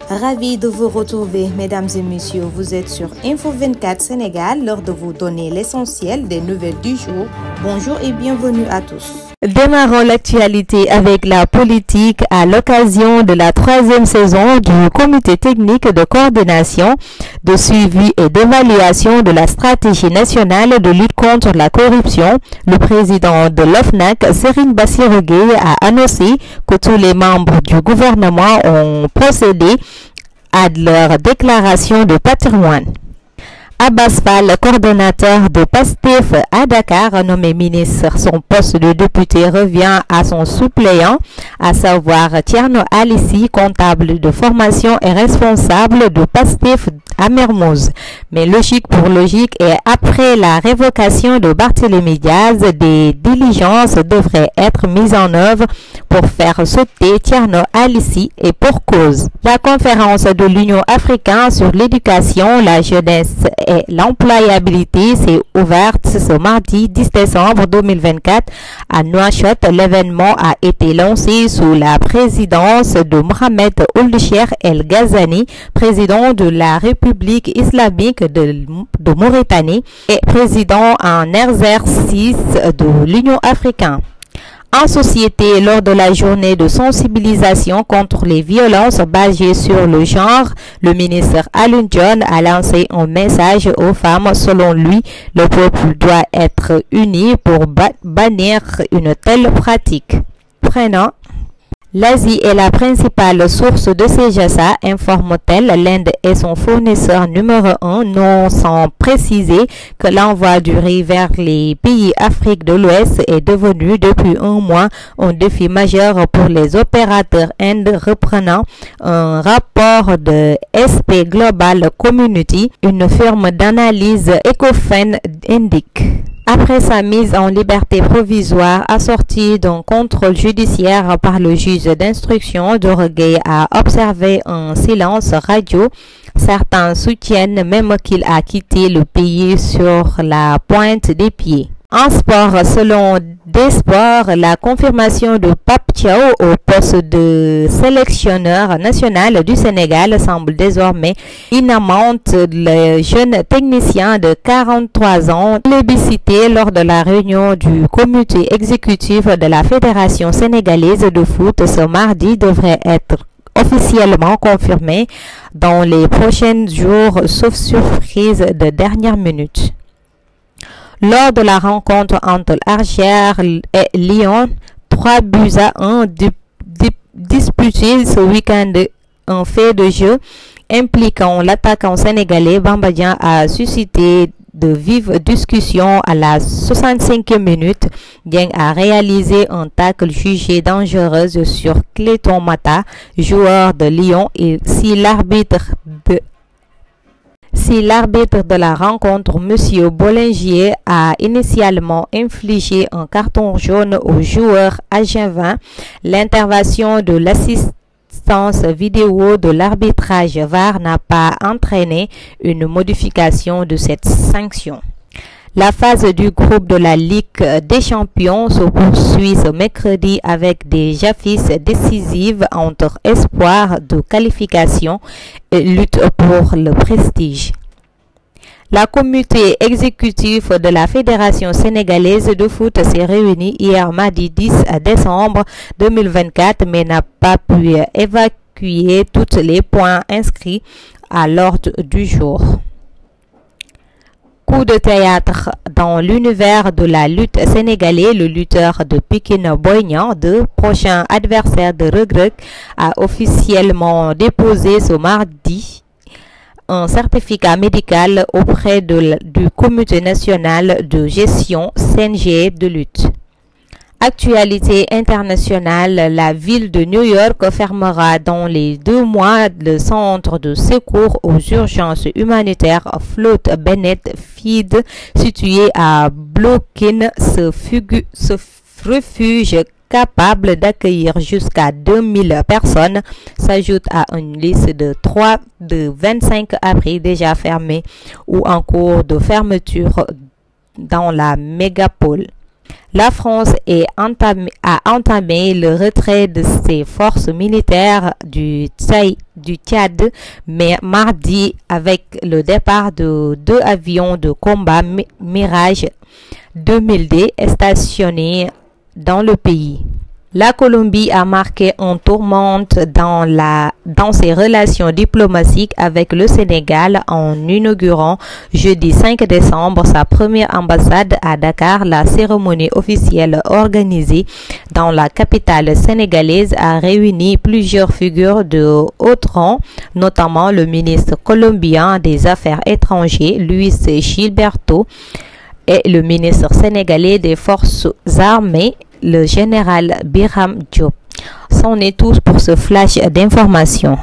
Ravi de vous retrouver, mesdames et messieurs. Vous êtes sur Info 24 Sénégal, l'heure de vous donner l'essentiel des nouvelles du jour. Bonjour et bienvenue à tous. Démarrons l'actualité avec la politique à l'occasion de la 3e saison du comité technique de coordination, de suivi et d'évaluation de la stratégie nationale de lutte contre la corruption. Le président de l'OFNAC, Serigne Bassirou Gueye, a annoncé que tous les membres du gouvernement ont procédé à leur déclaration de patrimoine. Abbas Fall, coordonnateur de PASTEF à Dakar, nommé ministre, son poste de député revient à son suppléant, à savoir Thierno Alissi, comptable de formation et responsable de PASTEF à Mermoz. Mais logique pour logique, et après la révocation de Barthélémy Diaz, des diligences devraient être mises en œuvre pour faire sauter Thierno Alissi, et pour cause. La conférence de l'Union africaine sur l'éducation, la jeunesse et l'employabilité s'est ouverte ce mardi 10 décembre 2024 à Nouakchott. L'événement a été lancé sous la présidence de Mohamed Ould Cheikh El Ghazouani, président de la République islamique de Mauritanie et président en exercice de l'Union africaine. En société, lors de la journée de sensibilisation contre les violences basées sur le genre, le ministre Alioune Dione a lancé un message aux femmes. Selon lui, le peuple doit être uni pour bannir une telle pratique. Prenant l'Asie est la principale source de CGSA, informe-t-elle. L'Inde est son fournisseur numéro 1, non sans préciser que l'envoi du riz vers les pays Afrique de l'Ouest est devenu depuis un mois un défi majeur pour les opérateurs Inde, reprenant un rapport de SP Global Community, une firme d'analyse Ecofin indique. Après sa mise en liberté provisoire assortie d'un contrôle judiciaire par le juge d'instruction, Doro Gueye a observé un silence radio. Certains soutiennent même qu'il a quitté le pays sur la pointe des pieds. En sport, selon Desports, la confirmation de Pape Thiaw au poste de sélectionneur national du Sénégal semble désormais imminente. Le jeune technicien de 43 ans, plébiscité lors de la réunion du comité exécutif de la Fédération sénégalaise de foot ce mardi, devrait être officiellement confirmé dans les prochains jours, sauf surprise de dernière minute. Lors de la rencontre entre l'Algérie et Lyon, 3-1 disputée ce week-end, un fait de jeu impliquant l'attaquant sénégalais Bamba Dieng a suscité de vives discussions. À la 65e minute, Dieng a réalisé un tacle jugé dangereux sur Cléton Mata, joueur de Lyon, et si l'arbitre de la rencontre, M. Bollinger, a initialement infligé un carton jaune au joueur agenvin, l'intervention de l'assistance vidéo de l'arbitrage VAR n'a pas entraîné une modification de cette sanction. La phase du groupe de la Ligue des Champions se poursuit ce mercredi avec des affiches décisives entre espoir de qualification et lutte pour le prestige. La comité exécutif de la Fédération sénégalaise de foot s'est réunie hier mardi 10 décembre 2024 mais n'a pas pu évacuer tous les points inscrits à l'ordre du jour. Coup de théâtre dans l'univers de la lutte sénégalais, le lutteur de Pikine Boy Niang, deux prochains adversaires de Reug Reug, a officiellement déposé ce mardi un certificat médical auprès du Comité national de gestion CNG de lutte. Actualité internationale, la ville de New York fermera dans les 2 mois le centre de secours aux urgences humanitaires Flotte Bennett Field situé à Brooklyn. Ce refuge capable d'accueillir jusqu'à 2000 personnes s'ajoute à une liste de 25 abris déjà fermés ou en cours de fermeture dans la mégapole. La France a entamé le retrait de ses forces militaires du Tchad mardi avec le départ de 2 avions de combat Mirage 2000D stationnés dans le pays. La Colombie a marqué un tournant dans ses relations diplomatiques avec le Sénégal en inaugurant jeudi 5 décembre sa première ambassade à Dakar. La cérémonie officielle organisée dans la capitale sénégalaise a réuni plusieurs figures de haut rang, notamment le ministre colombien des Affaires étrangères, Luis Gilberto, et le ministre sénégalais des Forces armées, le général Biram Diop. C'en est tout pour ce flash d'informations.